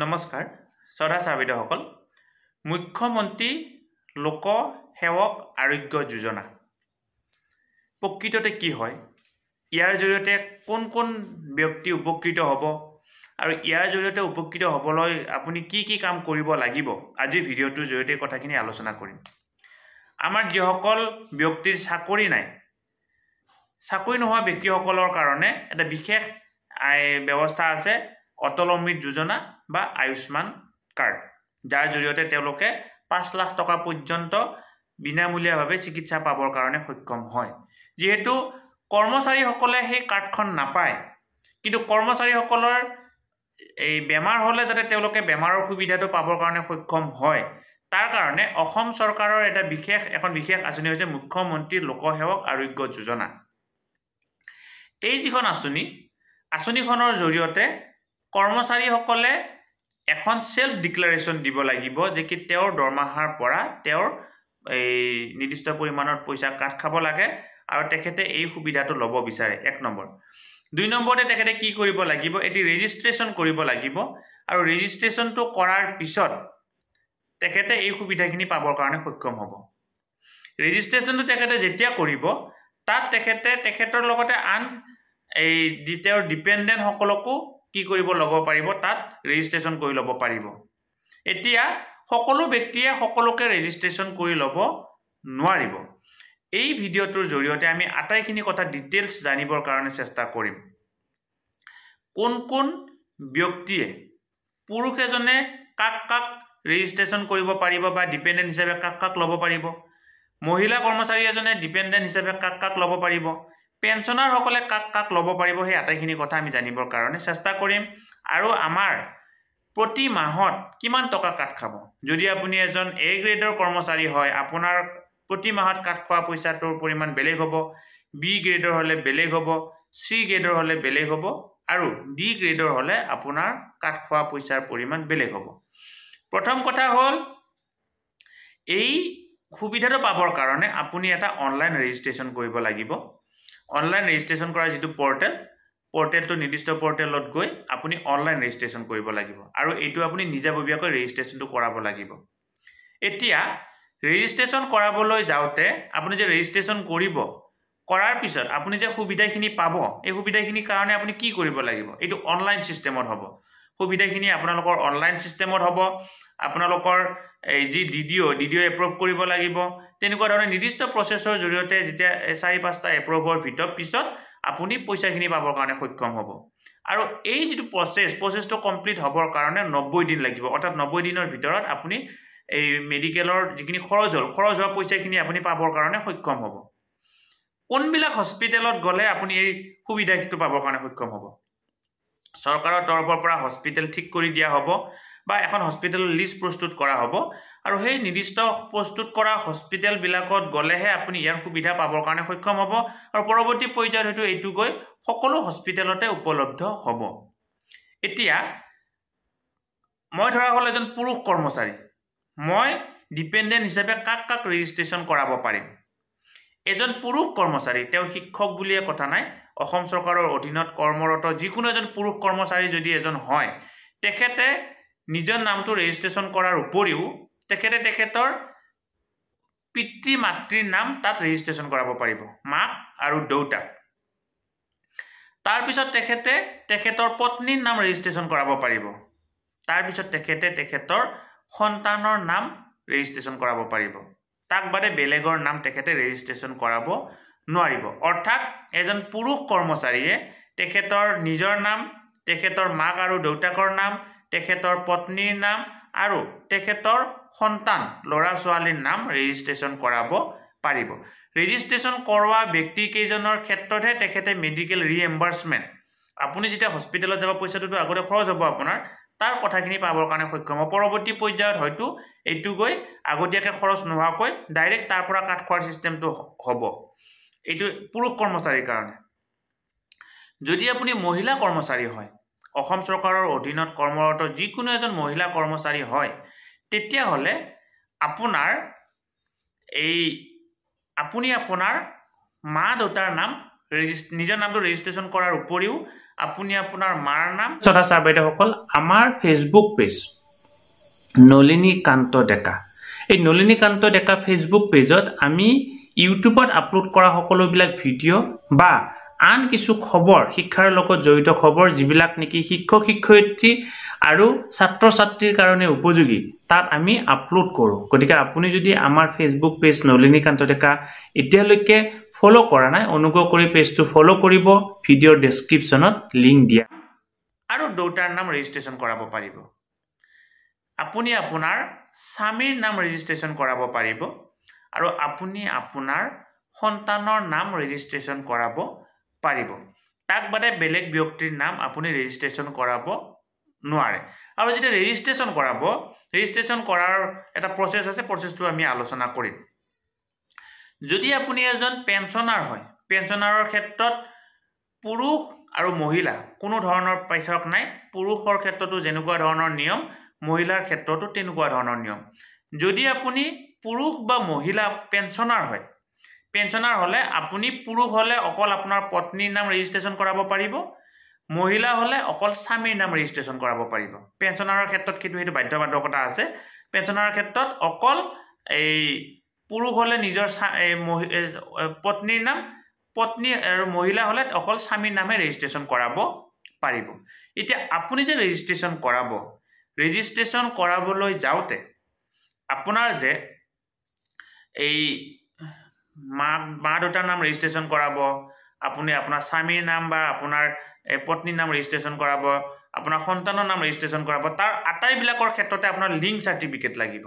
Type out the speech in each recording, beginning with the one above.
নমস্কাৰ শ্ৰদ্ধা চাবিদসকল মুখ্যমন্ত্ৰী লোক সেৱক আৰোগ্য যোজনা প্ৰকৃততে কি হয় ইয়াৰ জৰিয়তে কোন কোন ব্যক্তি উপকৃত হ'ব আৰু ইয়াৰ জৰিয়তে উপকৃত হ'বলৈ আপুনি কি কাম কৰিব লাগিব আজি ভিডিঅ'টোৰ জৰিয়তে কথাখিনি আলোচনা কৰিম আমাৰ যিসকল ব্যক্তিৰ চাকৰি নাই চাকৰি নোহোৱা ব্যক্তিসকলৰ কাৰণে এটা বিশেষ ব্যৱস্থা আছে অটল অমৃত যোজনা বা আয়ুষ্মান কাৰ্ড যাৰ জৰিয়তে তেওঁলোকে 5 লাখ টকা পৰ্যন্ত বিনামূলীয়াভাৱে চিকিৎসা পাবৰ কাৰণে সক্ষম হয় যেহেতু কৰ্মচাৰীসকলে সেই কাৰ্ডখন নাপায় কিন্তু কৰ্মচাৰীসকলৰ এই বেমাৰ হলে যাতে তেওঁলোকে বেমাৰৰ সুবিধাটো পাবৰ কাৰণে সক্ষম হয় তাৰ কাৰণে অসম চৰকাৰৰ এটা বিশেষ আঁচনি হৈছে মুখ্যমন্ত্ৰী লোক সেৱক আৰোগ্য যোজনা এই যিখন আঁচনিখনৰ জৰিয়তে কৰ্মচাৰীসকলে এখন সেলফ ডিক্লাৰেশ্যন দিব লাগিব যে কি তেওঁৰ দৰমহাৰ পৰা তেওঁৰ এই নিৰ্দিষ্ট পৰিমাণৰ পইচা কাট খাব লাগে আৰু তেখেতে এই সুবিধাটো ল'ব বিচাৰে এক নম্বৰ 2 নম্বৰতে তেখেতে কি কৰিব লাগিব এটি ৰেজিষ্ট্ৰেচন কৰিব লাগিব আৰু ৰেজিষ্ট্ৰেচনটো কৰাৰ পিছত তেখেতে এই সুবিধাখিনি পাবৰ কাৰণে সক্ষম হ'ব ৰেজিষ্ট্ৰেচনটো তেখেতে যেতিয়া কৰিব তাত তেখেতৰ লগতে আন এই ডিটেইল ডিপেন্ডেন্ট সকলকো কি কৰিব ল'ব পাৰিব তাত ৰেজিষ্ট্ৰেচন কৰি ল'ব পাৰিব এতিয়া সকলো ব্যক্তিয়ে সকলোকে ৰেজিষ্ট্ৰেচন কৰি ল'ব নোৱাৰিব এই ভিডিঅ'টোৰ জৰিয়তে আমি আটাইখিনি কথা ডিটেইলছ জানিবৰ কাৰণে চেষ্টা কৰিম কোন ব্যক্তিয়ে পুৰুষ এজনে কাক ৰেজিষ্ট্ৰেচন কৰিব পাৰিব বা ডিপেন্ডেন্ট হিচাপে কাক ল'ব পাৰিব মহিলা কৰ্মচাৰী এজনে ডিপেন্ডেন্ট হিচাপে কাক ল'ব পাৰিব পেনশনাৰ সকলে কাক ল'ব পাৰিব সেই আটাইখিনি কথা আমি জানিবৰ কাৰণে চেষ্টা কৰিম আৰু আমাৰ প্ৰতি মাহত কিমান টকা কাট খাব যদি আপুনি এজন এ গ্ৰেডৰ কৰ্মচাৰী হয় আপোনাৰ প্ৰতি মাহত কাট খোৱা পইচাটোৰ পৰিমাণ বেলেগ হ'ব বি গ্ৰেডৰ হলে বেলেগ হ'ব সি গ্ৰেডৰ হলে বেলেগ হ'ব আৰু ডি গ্ৰেডৰ হলে আপোনাৰ কাট খোৱা পইচাৰ পৰিমাণ বেলেগ হ'ব প্ৰথম কথা হ'ল এই সুবিধাটো পাবৰ কাৰণে আপুনি এটা অনলাইন ৰেজিষ্ট্ৰেচন কৰিব লাগিব অনলাইন ৰেজিষ্ট্ৰেচন কৰা যেটো পৰ্টেলটো নিৰ্দিষ্ট পৰ্টেলত গৈ আপুনি অনলাইন ৰেজিষ্ট্ৰেচন কৰিব লাগিব আৰু এইটো আপুনি নিজাববীয়াকৈ ৰেজিষ্ট্ৰেচনটো কৰাব লাগিব এতিয়া ৰেজিষ্ট্ৰেচন কৰাবলৈ যাওতে আপুনি যে ৰেজিষ্ট্ৰেচন কৰিব কৰাৰ পিছত আপুনি যে সুবিধাখিনি পাব এই সুবিধাখিনিৰ কাৰণে আপুনি কি কৰিব লাগিব এইটো অনলাইন সিস্টেমত হ'ব সুবিধাখিনি আপোনালোকৰ অনলাইন সিস্টেমত হ'ব আপোনালোকৰ এই যি ডিডিও এপ্ৰুভ কৰিব লাগিব তেনেকুৱা ধৰণে নিৰ্দিষ্ট প্ৰচেছৰ জৰিয়তে যেতিয়া 4-5টা এপ্ৰুভৰ পিছত আপুনি পইচাখিনি পাবৰ কাৰণে সক্ষম হ'ব আৰু এই যেটো প্ৰচেছটো কমপ্লিট হ'বৰ কাৰণে 90 দিন লাগিব অৰ্থাৎ 90 দিনৰ ভিতৰত আপুনি এই মেডিকেলৰ যিখিনি খৰচ হোৱা পইচাখিনি আপুনি পাবৰ কাৰণে সক্ষম হ'ব কোনবিলাক হস্পিটেলত গলে আপুনি এই সুবিধাটো পাবৰ কাৰণে সক্ষম হ'ব চৰকাৰৰ তৰফৰ পৰা হস্পিটেল ঠিক কৰি দিয়া হ'ব বা এখন হস্পিটেলৰ লিষ্ট প্ৰস্তুত কৰা হ'ব আৰু সেই নিৰ্দিষ্ট প্ৰস্তুত কৰা হস্পিটেল বিলাকত গলেহে আপুনি ইয়াৰ সুবিধা পাবৰ কাৰণে সক্ষম হ'ব আৰু পৰৱৰ্তী পৰ্যায়ত হয়তো এইটো গৈ সকলো হস্পিটেলতে উপলব্ধ হ'ব এতিয়া মই ধৰা হ'ল এজন পুৰুষ কৰ্মচাৰী মই ডিপেন্ডেন্ট হিচাপে কাক ৰেজিষ্ট্ৰেচন কৰাব পাৰিম এজন পুৰুষ কৰ্মচাৰী তেওঁ শিক্ষক বুলিয়ে কথা নাই অসম চৰকাৰৰ অধীনত কৰ্মৰত যিকোনো এজন পুৰুষ কৰ্মচাৰী যদি এজন হয় তেখেতে নিজৰ নামটো ৰেজিষ্ট্ৰেচন কৰাৰ উপৰিও তেখেতৰ পিতৃ মাতৃৰ নাম তাত ৰেজিষ্ট্ৰেচন কৰাব পাৰিব মাক আৰু দেউতাক তাৰ পিছত তেখেতৰ পত্নীৰ নাম ৰেজিষ্ট্ৰেচন কৰাব পাৰিব তাৰ পিছত তেখেতৰ সন্তানৰ নাম ৰেজিষ্ট্ৰেচন কৰাব পাৰিব তাক বাদে বেলেগৰ নাম তেখেতে ৰেজিষ্ট্ৰেচন কৰাব নোৱাৰিব অৰ্থাৎ এজন পুৰুষ কৰ্মচাৰীয়ে তেখেতৰ নিজৰ নাম তেখেতৰ মাক আৰু দেউতাকৰ নাম তেখেতৰ পত্নীৰ নাম আৰু তেখেতৰ সন্তান লৰা ছোৱালীৰ নাম ৰেজিষ্ট্ৰেচন কৰাব পাৰিব ৰেজিষ্ট্ৰেচন কৰোৱা ব্যক্তি কেইজনৰ ক্ষেত্ৰতহে তেখেতে মেডিকেল ৰিএম্বাৰ্সমেন্ট আপুনি যেতিয়া হস্পিটেলত যাব পইচাটো আগতে খৰচ হ'ব আপোনাৰ তাৰ কথাখিনি পাবৰ কাৰণে সক্ষম হ'ব পৰৱৰ্তী পৰ্যায়ত হয়তো এইটো গৈ আগতীয়াকৈ খৰচ নোহোৱাকৈ ডাইৰেক্ট তাৰ পৰা কাট খোৱাৰ সিস্টেমটো হ'ব এইটো পুৰুষ কৰ্মচাৰীৰ কাৰণে যদি আপুনি মহিলা কৰ্মচাৰী হয় অসম চৰকাৰৰ অধীনত কৰ্মৰত যিকোনো এজন মহিলা কৰ্মচাৰী হয় তেতিয়া হলে আপুনি আপোনাৰ মা দেউতাৰ নাম নিজৰ নামটো ৰেজিষ্ট্ৰেচন কৰাৰ উপৰিও আপুনি আপোনাৰ মাৰ নাম ছটা ছাৰ বাইদেউসকল আমাৰ ফেচবুক পেজ নলিনীকান্ত ডেকা এই নলিনীকান্ত ডেকা ফেচবুক পেজত আমি ইউটিউবত আপলোড কৰা সকলোবিলাক ভিডিঅ' বা আন কিছু খবৰ শিক্ষাৰ লগত জড়িত খবৰ যিবিলাক নেকি শিক্ষক শিক্ষয়িত্ৰী আৰু ছাত্ৰ ছাত্ৰীৰ কাৰণে উপযোগী তাত আমি আপলোড কৰোঁ গতিকে আপুনি যদি আমাৰ ফেচবুক পেজ নলিনীকান্ত ডেকা এতিয়ালৈকে ফলো কৰা নাই অনুগ্ৰহ কৰি পেজটো ফলো কৰিব ভিডিঅ'ৰ ডেছক্ৰিপশ্যনত লিংক দিয়া আৰু দেউতাৰ নাম ৰেজিষ্ট্ৰেশ্যন কৰাব পাৰিব আপুনি আপোনাৰ স্বামীৰ নাম ৰেজিষ্ট্ৰেশ্যন কৰাব পাৰিব আৰু আপুনি আপোনাৰ সন্তানৰ নাম ৰেজিষ্ট্ৰেশ্যন কৰাব পাৰিব তাক বাদে বেলেগ ব্যক্তিৰ নাম আপুনি ৰেজিষ্ট্ৰেশ্যন কৰাব নোৱাৰে আৰু যেতিয়া ৰেজিষ্ট্ৰেশ্যন কৰাৰ এটা প্ৰচেছ আছে প্ৰচেছটো আমি আলোচনা কৰিম যদি আপুনি এজন পেঞ্চনাৰ হয় পেঞ্চনাৰৰ ক্ষেত্ৰত পুৰুষ আৰু মহিলা কোনো ধৰণৰ পাৰ্থক্য নাই পুৰুষৰ ক্ষেত্ৰতো যেনেকুৱা ধৰণৰ নিয়ম মহিলাৰ ক্ষেত্ৰতো তেনেকুৱা ধৰণৰ নিয়ম যদি আপুনি পুৰুষ বা মহিলা পেঞ্চনাৰ হয় পেঞ্চনাৰ হলে আপুনি পুৰুষ হলে অকল আপোনাৰ পত্নীৰ নাম ৰেজিষ্ট্ৰেশ্যন কৰাব পাৰিব মহিলা হলে অকল স্বামীৰ নাম ৰেজিষ্ট্ৰেশ্যন কৰাব পাৰিব পেঞ্চনাৰৰ ক্ষেত্ৰত কিন্তু সেইটো বাধ্যবাধকতা আছে পেঞ্চনাৰৰ ক্ষেত্ৰত অকল এই পুৰুষ হলে নিজৰ পত্নীৰ নাম পত্নী আৰু মহিলা হলে অকল স্বামীৰ নামে ৰেজিষ্ট্ৰেশ্যন কৰাব পাৰিব এতিয়া আপুনি যে ৰেজিষ্ট্ৰেশ্যন কৰাবলৈ যাওঁতে আপোনাৰ যে এই মা দেউতাৰ নাম ৰেজিষ্ট্ৰেশ্যন কৰাব আপুনি আপোনাৰ স্বামীৰ নাম বা আপোনাৰ পত্নীৰ নাম ৰেজিষ্ট্ৰেশ্যন কৰাব আপোনাৰ সন্তানৰ নাম ৰেজিষ্ট্ৰেশ্যন কৰাব তাৰ আটাইবিলাকৰ ক্ষেত্ৰতে আপোনাৰ লিংক চাৰ্টিফিকেট লাগিব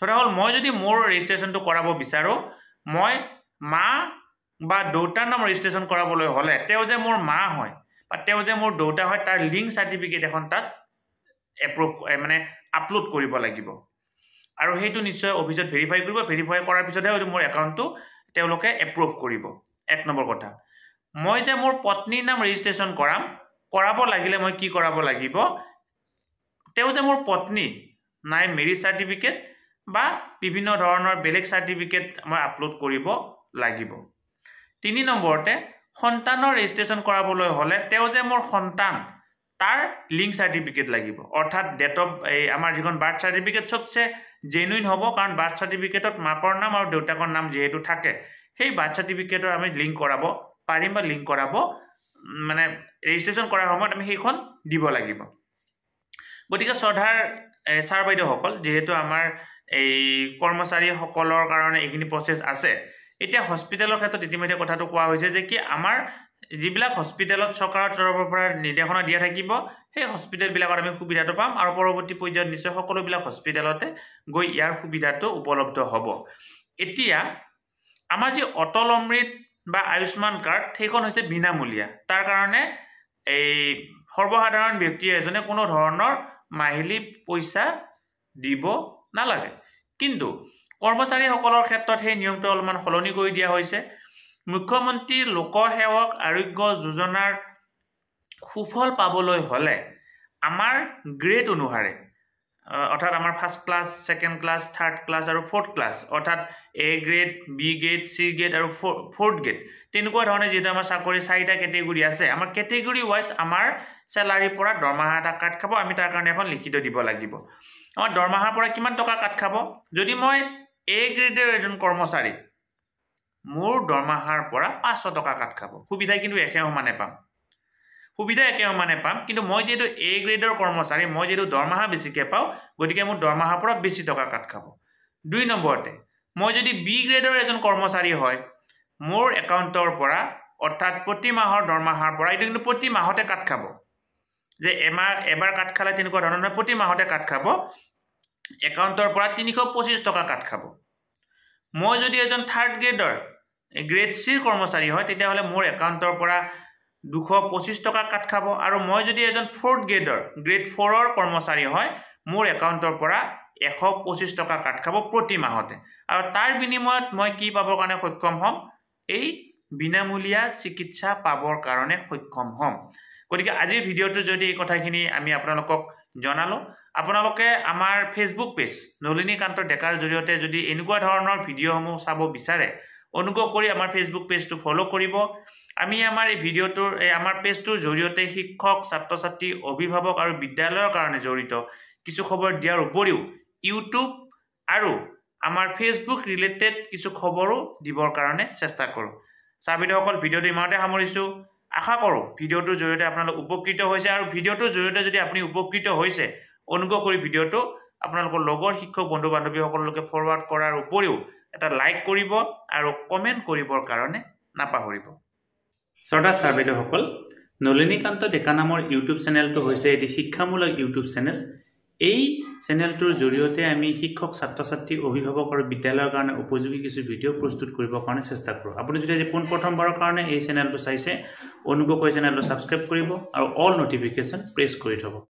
ধৰা হ'ল মই যদি মোৰ ৰেজিষ্ট্ৰেশ্যনটো কৰাব বিচাৰো মই মা বা দেউতাৰ নাম ৰেজিষ্ট্ৰেশ্যন কৰাবলৈ হলে তেওঁ যে মোৰ মা হয় বা তেওঁ যে মোৰ দেউতা হয় তাৰ লিংক চাৰ্টিফিকেট এখন তাত এপ্ৰুভ মানে আপলোড কৰিব লাগিব আৰু সেইটো নিশ্চয় অফিচত ভেৰিফাই কৰিব ভেৰিফাই কৰাৰ পিছতহে মোৰ একাউণ্টটো তেওঁলোকে এপ্ৰুভ কৰিব এক নম্বৰ কথা মই যে মোৰ পত্নীৰ নাম ৰেজিষ্ট্ৰেশ্যন কৰাব লাগিলে মই কি কৰাব লাগিব তেওঁ যে মোৰ পত্নী নাই মেৰিজ চাৰ্টিফিকেট বা বিভিন্ন ধৰণৰ বেলেগ চাৰ্টিফিকেট মই আপলোড কৰিব লাগিব 3 নম্বৰতে সন্তানৰ ৰেজিষ্ট্ৰেশ্যন কৰাবলৈ হলে তেওঁ যে মোৰ সন্তান তাৰ লিংক চাৰ্টিফিকেট লাগিব অৰ্থাৎ ডেট অফ আমাৰ যিখন বাৰ্থ চাৰ্টিফিকেট সবচে জেনুইন হ'ব কাৰণ বাৰ্থ চাৰ্টিফিকেটত মাকৰ নাম আৰু দেউতাকৰ নাম যেহেতু থাকে সেই বাৰ্থ চাৰ্টিফিকেটৰ আমি লিংক কৰাব পাৰিম বা লিংক কৰাব মানে ৰেজিষ্ট্ৰেশ্যন কৰাৰ সময়ত আমি সেইখন দিব লাগিব গতিকে শ্ৰদ্ধাৰ ছাৰ বাইদেউসকল যেহেতু আমাৰ এই কৰ্মচাৰীসকলৰ কাৰণে এইখিনি প্ৰচেছ আছে এতিয়া হস্পিটেলৰ ক্ষেত্ৰত ইতিমধ্যে কথাটো কোৱা হৈছে যে কি আমাৰ যিবিলাক হস্পিটেলত চৰকাৰৰ তৰফৰ পৰা নিৰ্দেশনা দিয়া থাকিব সেই হস্পিটেলবিলাকত আমি সুবিধাটো পাম আৰু পৰৱৰ্তী পৰ্যায়ত নিশ্চয় সকলোবিলাক হস্পিটেলতে গৈ ইয়াৰ সুবিধাটো উপলব্ধ হ'ব এতিয়া আমাৰ যি অটল অমৃত বা আয়ুষ্মান কাৰ্ড সেইখন হৈছে বিনামূলীয়া তাৰ কাৰণে এই সৰ্বসাধাৰণ ব্যক্তি এজনে কোনো ধৰণৰ মাহিলী পইচা দিব নালাগে কিন্তু কৰ্মচাৰীসকলৰ ক্ষেত্ৰত সেই নিয়মটো অলপমান সলনি কৰি দিয়া হৈছে মুখ্যমন্ত্ৰী লোকসেৱক আৰোগ্য যোজনাৰ সুফল পাবলৈ হলে আমাৰ গ্ৰেড অনুসাৰে অৰ্থাৎ আমাৰ first class second class third class আৰু ফ'ৰ্থ ক্লাছ অৰ্থাৎ A grade B grade C grade আৰু ফ'ৰ্থ গ্ৰেড তেনেকুৱা ধৰণে যিহেতু আমাৰ চাকৰি 4টা কেটেগৰী আছে আমাৰ কেটেগৰী ৱাইজ আমাৰ চেলাৰীৰ পৰা দৰমহা এটা কাট খাব আমি তাৰ কাৰণে এখন লিখিত দিব লাগিব আমাৰ দৰমহাৰ পৰা কিমান টকা কাট খাব যদি মই এ গ্ৰেডৰ এজন কৰ্মচাৰী মোৰ দৰমহাৰ পৰা 500 টকা কাট খাব সুবিধা কিন্তু একে সমানে পাম কিন্তু মই যেহেতু এ গ্ৰেডৰ কৰ্মচাৰী মই যেহেতু দৰমহা বেছিকৈ পাওঁ গতিকে মোৰ দৰমহাৰ পৰা বেছি টকা কাট খাব 2 নম্বৰতে মই যদি বি গ্ৰেডৰ এজন কৰ্মচাৰী হয় মোৰ একাউণ্টৰ পৰা অৰ্থাৎ প্ৰতি মাহৰ দৰমহাৰ পৰা এইটো কিন্তু প্ৰতি মাহতে কাট খাব যে এবাৰ কাট খালে তেনেকুৱা ধৰণৰ প্ৰতি মাহতে কাট খাব একাউণ্টৰ পৰা 325 টকা কাট খাব মই যদি এজন থাৰ্ড গ্ৰেডৰ গ্ৰেড চিৰ কৰ্মচাৰী হয় তেতিয়াহ'লে মোৰ একাউণ্টৰ পৰা 225 টকা কাট খাব আৰু মই যদি এজন ফ'ৰ্থ গ্ৰেডৰ গ্ৰেড 4ৰ কৰ্মচাৰী হয় মোৰ একাউণ্টৰ পৰা 125 টকা কাট খাব প্ৰতি মাহতে আৰু তাৰ বিনিময়ত মই কি পাবৰ কাৰণে সক্ষম হ'ম এই বিনামূলীয়া চিকিৎসা পাবৰ কাৰণে সক্ষম হ'ম গতিকে আজিৰ ভিডিঅ'টো যদি এই কথাখিনি আমি আপোনালোকক জনালো আপোনালোকে আমাৰ ফেচবুক পেজ নলিনীকান্ত ডেকাৰ জৰিয়তে যদি এনেকুৱা ধৰণৰ ভিডিঅ'সমূহ চাব বিচাৰে অনুগ্ৰহ কৰি আমাৰ ফেচবুক পেজটো ফলো কৰিব আমি আমাৰ এই ভিডিঅ'টোৰ আমাৰ পেজটোৰ জৰিয়তে শিক্ষক ছাত্ৰ ছাত্ৰী অভিভাৱক আৰু বিদ্যালয়ৰ কাৰণে জড়িত কিছু খবৰ দিয়াৰ উপৰিও ইউটিউব আৰু আমাৰ ফেচবুক ৰিলেটেড কিছু খবৰো দিবৰ কাৰণে চেষ্টা কৰোঁ। ছাৰ বাইদেউসকল, ভিডিঅ'টো ইমানতে সামৰিছোঁ। আশা কৰোঁ ভিডিঅ'টোৰ জৰিয়তে আপোনালোক উপকৃত হৈছে, আৰু ভিডিঅ'টোৰ জৰিয়তে যদি আপুনি উপকৃত হৈছে অনুগ্ৰহ কৰি ভিডিঅ'টো আপোনালোকৰ লগৰ শিক্ষক বন্ধু বান্ধৱীসকললৈকে ফৰৱাৰ্ড কৰাৰ উপৰিও এটা লাইক কৰিব আৰু কমেণ্ট কৰিবৰ কাৰণে নাপাহৰিব। শ্ৰদ্ধা ছাৰ বাইদেউসকল, নলিনীকান্ত ডেকা নামৰ ইউটিউব চেনেলটো হৈছে এটি শিক্ষামূলক ইউটিউব চেনেল। এই চেনেলটোৰ জৰিয়তে আমি শিক্ষক ছাত্ৰ ছাত্ৰী অভিভাৱক আৰু বিদ্যালয়ৰ কাৰণে উপযোগী কিছু ভিডিঅ' প্ৰস্তুত কৰিবৰ কাৰণে চেষ্টা কৰোঁ। আপুনি যদি আজি পোনপ্ৰথমবাৰৰ কাৰণে এই চেনেলটো চাইছে অনুগ্ৰহ কৰি চেনেলটো ছাবস্ক্ৰাইব কৰিব আৰু অল নটিফিকেশ্যন প্ৰেছ কৰি থ'ব।